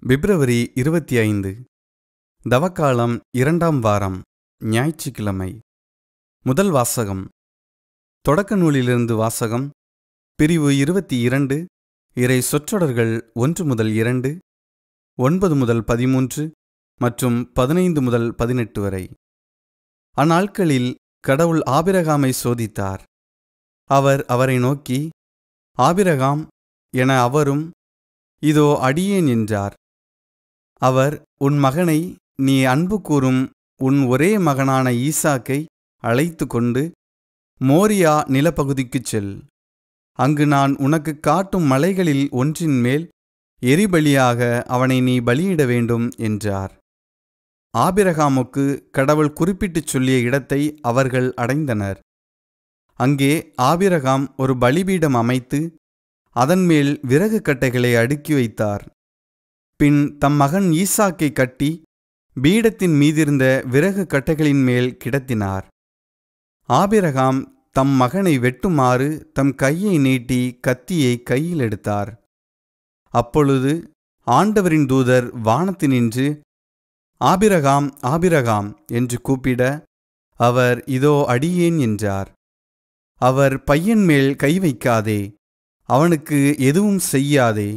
பிப்ரவரி 25 தவக்காலம் 2ஆம் வாரம் ஞாயிற்றுக்கிழமை. முதல் வாசகம் தொடக்க நூலிலிருந்து வாசகம். பிரிவு 22 இறை சொற்றொடர்கள் 1 முதல் 2, 9 முதல் 13 மற்றும் 15 முதல் 18 வரை. அந்நாட்களில் கடவுள் ஆபிரகாமை சோதித்தார். அவர் அவரை நோக்கி, ஆபிரகாம் என அவரும், இதோ அடியேன் என்றார். அவர், உன் மகனை, நீ அன்பு கூறும் உன் ஒரே மகனான ஈசாக்கை அழைத்து கொண்டு மோரியா நிலப்பகுதிக்குச் செல். அங்கு நான் உனக்கு காட்டும் மலைகளில் ஒன்றின் மேல் எரிபலியாக அவனை நீ பலியிட வேண்டும் என்றார். ஆபிரகாமுக்கு கடவுள் குறிப்பிட்டுச் சொல்லிய இடத்தை அவர்கள் அடைந்தனர். அங்கே ஆபிரகாம் ஒரு பலிபீடம் அமைத்து அதன்மேல் விறகு கட்டைகளை அடுக்கி வைத்தார். பின் தம் மகன் ஈசாக்கை கட்டி பீடத்தின் மீதிருந்த விறகு கட்டைகளின் மேல் கிடத்தினார். ஆபிரகாம் தம் மகனை வெட்டுமாறு தம் கையை நீட்டி கத்தியை கையில் எடுத்தார். அப்பொழுது ஆண்டவரின் தூதர் வானத்தினின்று, ஆபிரகாம், ஆபிரகாம் என்று கூப்பிட, அவர், இதோ அடியேன் என்றார். அவர், பையன் மேல் கை வைக்காதே, அவனுக்கு எதுவும் செய்யாதே,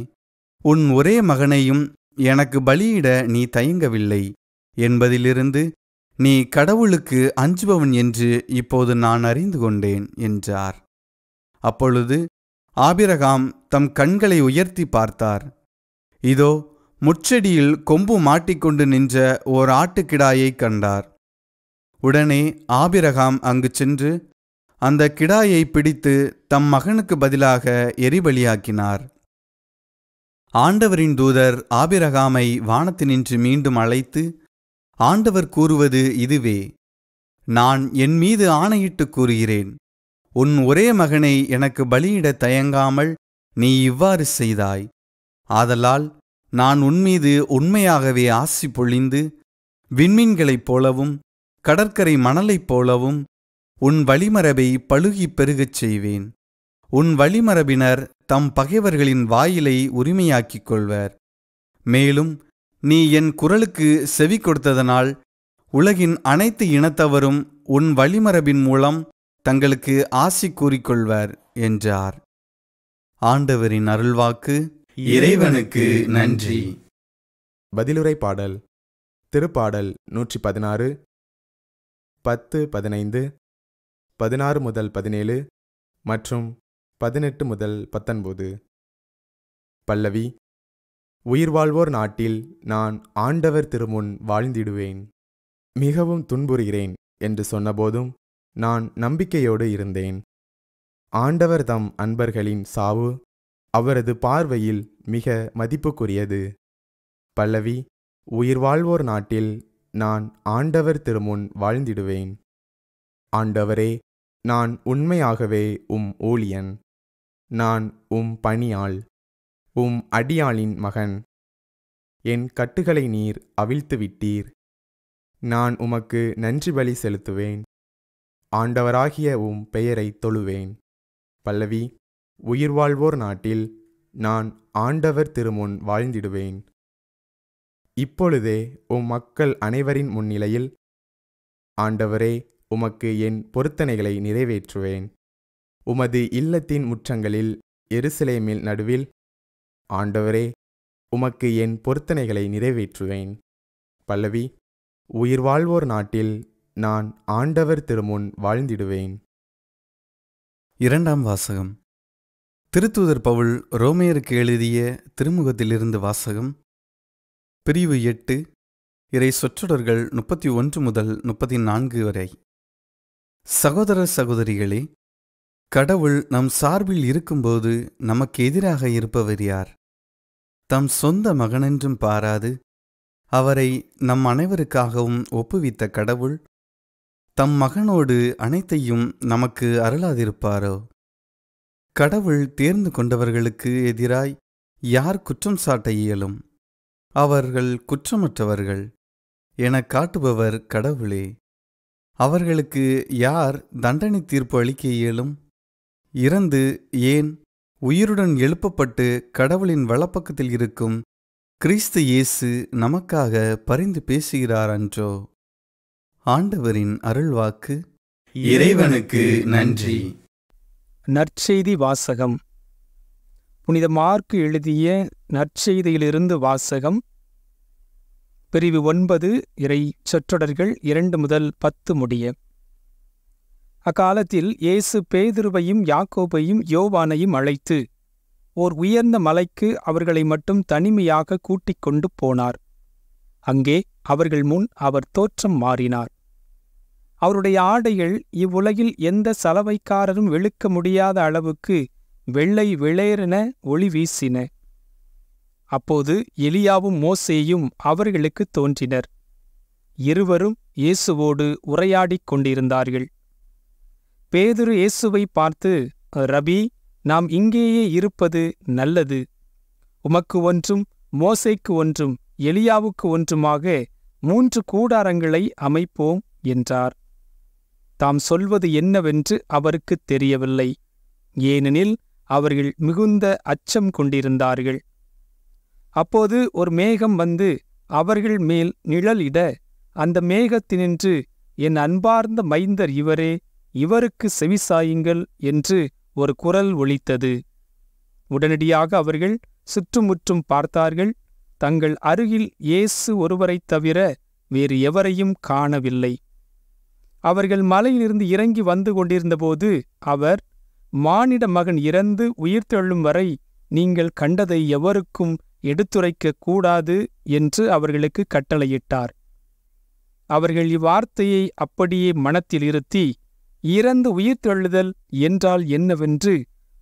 உன் ஒரே மகனையும் எனக்கு பலியிட நீ தயங்கவில்லை என்பதிலிருந்து நீ கடவுளுக்கு அஞ்சுபவன் என்று இப்போது நான் அறிந்து கொண்டேன் என்றார். அப்பொழுது ஆபிரகாம் தம் கண்களை உயர்த்தி பார்த்தார். இதோ முட்செடியில் கொம்பு மாட்டிக்கொண்டு நின்ற ஓர் ஆட்டுக்கிடாயைக் கண்டார். உடனே ஆபிரகாம் அங்கு சென்று அந்த கிடாயை பிடித்து தம் மகனுக்கு பதிலாக எரிபலியாக்கினார். ஆண்டவரின் தூதர் ஆபிரகாமை வானத்தினின்று மீண்டும் அழைத்து, ஆண்டவர் கூறுவது இதுவே, நான் என் மீது ஆணையிட்டு கூறுகிறேன், உன் ஒரே மகனை எனக்கு பலியிட தயங்காமல் நீ இவ்வாறு செய்தாய். ஆதலால் நான் உன்மீது உண்மையாகவே ஆசி பொழிந்து விண்மீன்களைப் போலவும் கடற்கரை மணலைப் போலவும் உன் வழிமரபை பலுகிப் பெருகச் செய்வேன். உன் வழிமரபினர் தம் பகைவர்களின் வாயிலை உரிமையாக்கிக் கொள்வர். மேலும் நீ என் குரலுக்கு செவி கொடுத்ததனால் உலகின் அனைத்து இனத்தவரும் உன் வழிமரபின் மூலம் தங்களுக்கு ஆசி கூறிக்கொள்வர் என்றார். ஆண்டவரின் அருள்வாக்கு. இறைவனுக்கு நன்றி. பதிலுரை பாடல். திருப்பாடல் 116, 10, 15, 16 முதல் 17 மற்றும் 18 முதல் 19. பல்லவி. உயிர் வாழ்வோர் நாட்டில் நான் ஆண்டவர் திருமுன் வாழ்ந்திடுவேன். மிகவும் துன்புறுகிறேன் என்று சொன்னபோதும் நான் நம்பிக்கையோடு இருந்தேன். ஆண்டவர் தம் அன்பர்களின் சாவு அவரது பார்வையில் மிக மதிப்புக்குரியது. பல்லவி. உயிர் வாழ்வோர் நாட்டில் நான் ஆண்டவர் திருமுன் வாழ்ந்திடுவேன். ஆண்டவரே, நான் உண்மையாகவே உம் ஊழியன். நான் உம் பணியாள், உம் அடியாளின் மகன். என் கட்டுகளை நீர் அவிழ்த்துவிட்டீர். நான் உமக்கு நன்றி பலி செலுத்துவேன். ஆண்டவராகிய உம் பெயரை தொழுவேன். பல்லவி. உயிர் வாழ்வோர் நாட்டில் நான் ஆண்டவர் திருமுன் வாழ்ந்திடுவேன். இப்பொழுதே உம் மக்கள் அனைவரின் முன்னிலையில், ஆண்டவரே, உமக்கு என் பொருத்தனைகளை நிறைவேற்றுவேன். உமது இல்லத்தின் முற்றங்களில் எருசலேமில் நடுவில், ஆண்டவரே, உமக்கு என் பொருத்தனைகளை நிறைவேற்றுவேன். பல்லவி. உயிர் வாழ்வோர் நாட்டில் நான் ஆண்டவர் திருமுன் வாழ்ந்திடுவேன். 2ஆம் வாசகம். திருத்தூதர் பவுல் ரோமையருக்கு எழுதிய திருமுகத்திலிருந்து வாசகம். பிரிவு 8 இறை சொற்றொடர்கள் 31 முதல் 34 வரை. சகோதர சகோதரிகளே, கடவுள் நம் சார்பில் இருக்கும்போது நமக்கு எதிராக இருப்பவர் யார்? தம் சொந்த மகனென்றும் பாராது அவரை நம் அனைவருக்காகவும் ஒப்புவித்த கடவுள் தம் மகனோடு அனைத்தையும் நமக்கு அருளாதிருப்பாரோ? கடவுள் தேர்ந்து கொண்டவர்களுக்கு எதிராய் யார் குற்றம் சாட்ட இயலும்? அவர்கள் குற்றமற்றவர்கள் என காட்டுபவர் கடவுளே. அவர்களுக்கு யார் தண்டனை தீர்ப்பு அளிக்க இயலும்? இறந்து ஏன் உயிருடன் எழுப்பப்பட்டு கடவுளின் வலப்பக்கத்தில் இருக்கும் கிறிஸ்து இயேசு நமக்காக பரிந்து பேசுகிறார் அன்றோ? ஆண்டவரின் அருள்வாக்கு. இறைவனுக்கு நன்றி. நற்செய்தி வாசகம். புனித மார்க்கு எழுதிய நற்செய்தியிலிருந்து வாசகம். பிரிவு 9, இறை சொற்றொடர்கள் 2 முதல் 10 முடிய. அக்காலத்தில் இயேசு பேதுருவையும் யாக்கோபையும் யோவானையும் அழைத்து ஓர் உயர்ந்த மலைக்கு அவர்களை மட்டும் தனிமையாக கூட்டிக் கொண்டு போனார். அங்கே அவர்கள் முன் அவர் தோற்றம் மாறினார். அவருடைய ஆடைகள் இவ்வுலகில் எந்த சலவைக்காரரும் வெளுக்க முடியாத அளவுக்கு வெள்ளை வெளேரென ஒளி வீசின. அப்போது எலியாவும் மோசேயும் அவர்களுக்குத் தோன்றினர். இருவரும் இயேசுவோடு உரையாடிக் கொண்டிருந்தார்கள். பேதுரு இயேசுவை பார்த்து, ரபி, நாம் இங்கேயே இருப்பது நல்லது. உமக்கு ஒன்றும், மோசேக்கு ஒன்றும், எலியாவுக்கு ஒன்றுமாக 3 கூடாரங்களை அமைப்போம் என்றார். தாம் சொல்வது என்னவென்று அவருக்குத் தெரியவில்லை. ஏனெனில் அவர்கள் மிகுந்த அச்சம் கொண்டிருந்தார்கள். அப்போது ஒரு மேகம் வந்து அவர்கள் மேல் நிழலிட, அந்த மேகத்தினின்று, என் அன்பார்ந்த மைந்தர் இவரே, இவருக்கு செவிசாயுங்கள் என்று ஒரு குரல் ஒலித்தது. உடனடியாக அவர்கள் சுற்றுமுற்றும் பார்த்தார்கள். தங்கள் அருகில் இயேசு ஒருவரைத் தவிர வேறு எவரையும் காணவில்லை. அவர்கள் மலையிலிருந்து இறங்கி வந்து கொண்டிருந்தபோது அவர், மானிட மகன் இறந்து உயிர்த்தெழும் வரை நீங்கள் கண்டதை எவருக்கும் எடுத்துரைக்கக் கூடாது என்று அவர்களுக்கு கட்டளையிட்டார். அவர்கள் இவ்வார்த்தையை அப்படியே மனத்தில் இருத்தி, இறந்து உயிர்த்தெழுதல் என்றால் என்னவென்று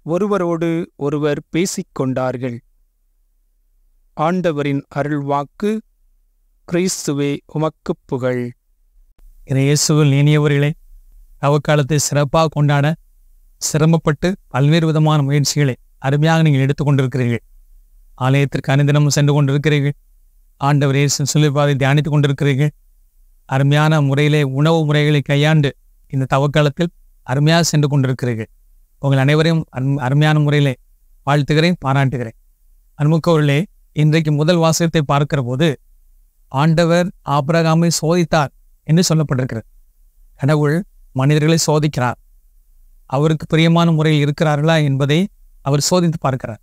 ஒருவரோடு ஒருவர் பேசிக்கொண்டார்கள். ஆண்டவரின் அருள்வாக்கு. கிறிஸ்துவே உமக்குப் புகழ். இயேசுவில் இனியவர்களே, அவக்காலத்தை சிறப்பாக கொண்டாட சிரமப்பட்டு பல்வேறு விதமான முயற்சிகளை அருமையாக நீங்கள் எடுத்துக்கொண்டிருக்கிறீர்கள். ஆலயத்திற்கு அனுதினமும் சென்று கொண்டிருக்கிறீர்கள். ஆண்டவர் இயேசு சிலுவைப்பாதை தியானித்துக் கொண்டிருக்கிறீர்கள். அருமையான முறையிலே உணவு முறைகளை கையாண்டு இந்த தவக்காலத்தில் அருமையாக சென்று கொண்டிருக்கிறீர்கள். உங்கள் அனைவரையும் அருமையான முறையிலே வாழ்த்துகிறேன், பாராட்டுகிறேன். அன்புக்கவர்களே, இன்றைக்கு முதல் வாசகத்தை பார்க்கிற போது ஆண்டவர் ஆபிரகாமை சோதித்தார் என்று சொல்லப்பட்டிருக்கிறது. கடவுள் மனிதர்களை சோதிக்கிறார். அவருக்கு பிரியமான முறையில் இருக்கிறார்களா என்பதை அவர் சோதித்து பார்க்கிறார்.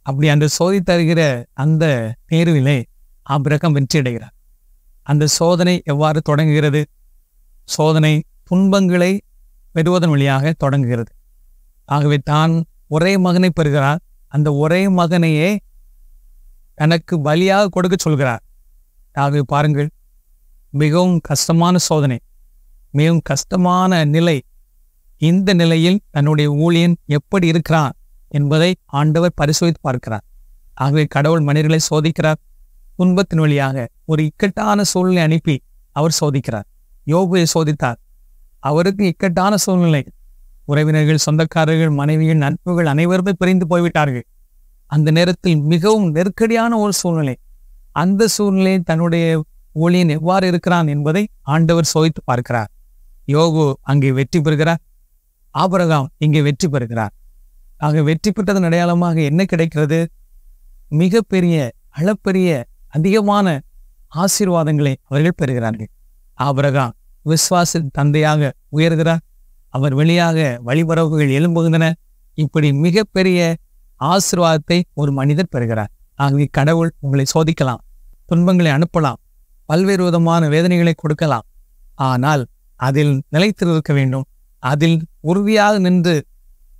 அப்படி அந்த சோதித்தருகிற அந்த தேர்விலே ஆபிரகாம் வெற்றியடைகிறார். அந்த சோதனை எவ்வாறு தொடங்குகிறது? சோதனை துன்பங்களை பெறுவதன் வழியாக தொடங்குகிறது. ஆகவே தான் ஒரே மகனை பெறுகிறார். அந்த ஒரே மகனையே தனக்கு பலியாக கொடுக்க சொல்கிறார். ஆகவே பாருங்கள், மிகவும் கஷ்டமான சோதனை, மிகவும் கஷ்டமான நிலை. இந்த நிலையில் தன்னுடைய ஊழியன் எப்படி இருக்கிறான் என்பதை ஆண்டவர் பரிசோதித்து பார்க்கிறார். ஆகவே கடவுள் மனிதர்களை சோதிக்கிறார். துன்பத்தின் வழியாக ஒரு இக்கட்டான சூழ்நிலை அனுப்பி அவர் சோதிக்கிறார். யோபுவை சோதித்தார். அவருக்கு இக்கட்டான சூழ்நிலை. உறவினர்கள், சொந்தக்காரர்கள், மனைவிகள், நட்புகள் அனைவருமே பிரிந்து போய்விட்டார்கள். அந்த நேரத்தில் மிகவும் நெருக்கடியான ஒரு சூழ்நிலை. அந்த சூழ்நிலையில் தன்னுடைய ஊழியன் எவ்வாறு இருக்கிறான் என்பதை ஆண்டவர் சோதித்து பார்க்கிறார். யோபு அங்கே வெற்றி பெறுகிறார். ஆபிரகாம் இங்கே வெற்றி பெறுகிறார். ஆக வெற்றி பெற்றதன் அடையாளமாக என்ன கிடைக்கிறது? மிகப்பெரிய, அளப்பெரிய, அதிகமான ஆசீர்வாதங்களை அவர்கள் பெறுகிறார்கள். ஆபிரகாம் விசுவாச தந்தையாக உயர்கிறார். அவர் வெளியாக வழிபரவுகள் எழும்புகின்றன. இப்படி மிகப்பெரிய ஆசீர்வாதத்தை ஒரு மனிதர் பெறுகிறார். ஆகவே கடவுள் உங்களை சோதிக்கலாம், துன்பங்களை அனுப்பலாம், பல்வேறு விதமான வேதனைகளை கொடுக்கலாம். ஆனால் அதில் நிலைத்திருக்க வேண்டும். அதில் உறுதியாக நின்று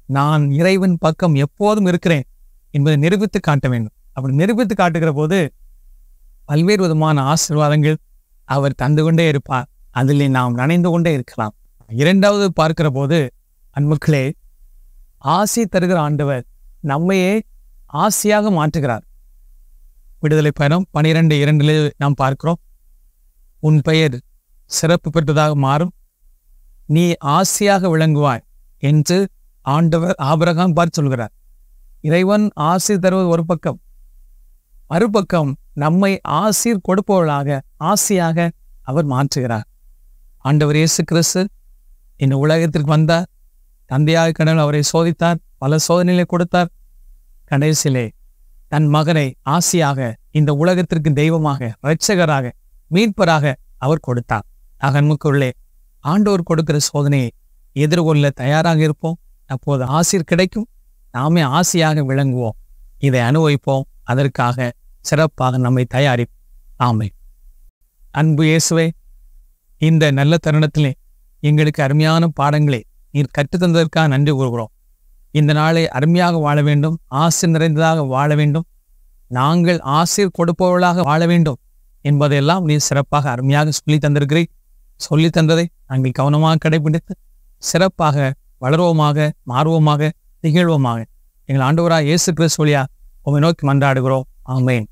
நான் இறைவன் பக்கம் எப்போதும் இருக்கிறேன் என்பதை நிரூபித்து காட்ட வேண்டும். அப்படி நிரூபித்து காட்டுகிற போது பல்வேறு விதமான ஆசீர்வாதங்கள் அவர் தந்து கொண்டே இருப்பார். அதில் நாம் நனைந்து கொண்டே இருக்கலாம். இரண்டாவது பார்க்கிற போது, அன்புக்களே, ஆசி தருகிற ஆண்டவர் நம்மையே ஆசியாக மாற்றுகிறார். விடுதலை பயணம் 12:2 நாம் பார்க்கிறோம். உன் பெயர் சிறப்பு பெற்றதாக மாறும், நீ ஆசியாக விளங்குவாய் என்று ஆண்டவர் ஆபிரகாம் பார்த்து சொல்கிறார். இறைவன் ஆசி தருவது ஒரு பக்கம், மறுபக்கம் நம்மை ஆசீர் கொடுப்பவர்களாக, ஆசியாக அவர் மாற்றுகிறார். ஆண்டவர் இயேசு கிறிஸ்து இந்த உலகத்திற்கு வந்தார். தந்தையாக கடவுள் அவரை சோதித்தார், பல சோதனைகளை கொடுத்தார். கடைசியிலே தன் மகனை ஆசியாக இந்த உலகத்திற்கு தெய்வமாக, இரட்சகராக, மீட்பராக அவர் கொடுத்தார். அகன்முக்குள்ளே ஆண்டவர் கொடுக்கிற சோதனையை எதிர்கொள்ள தயாராக இருப்போம். அப்போது ஆசீர் கிடைக்கும். நாமே ஆசையாக விளங்குவோம். இதை அனுபவிப்போம். அதற்காக சிறப்பாக நம்மை தயாரிப்போம். ஆமென். அன்பு இயேசுவே, இந்த நல்ல தருணத்திலே எங்களுக்கு அருமையான பாடங்களை நீர் கற்றுத்தந்ததற்காக நன்றி கூறுகிறோம். இந்த நாளை அருமையாக வாழ வேண்டும், ஆசீர் நிறைந்ததாக வாழ வேண்டும், நாங்கள் ஆசீர் கொடுப்பவர்களாக வாழ வேண்டும் என்பதையெல்லாம் நீர் சிறப்பாக அருமையாக சொல்லி தந்ததை நாங்கள் கவனமாக கடைபிடித்து சிறப்பாக வளர்வோமாக, மாறுவோமாக, திகழ்வோமாக. எங்கள் ஆண்டவராகிய இயேசு கிறிஸ்து வழியாக உம்மை நோக்கி மன்றாடுகிறோம். ஆமென்.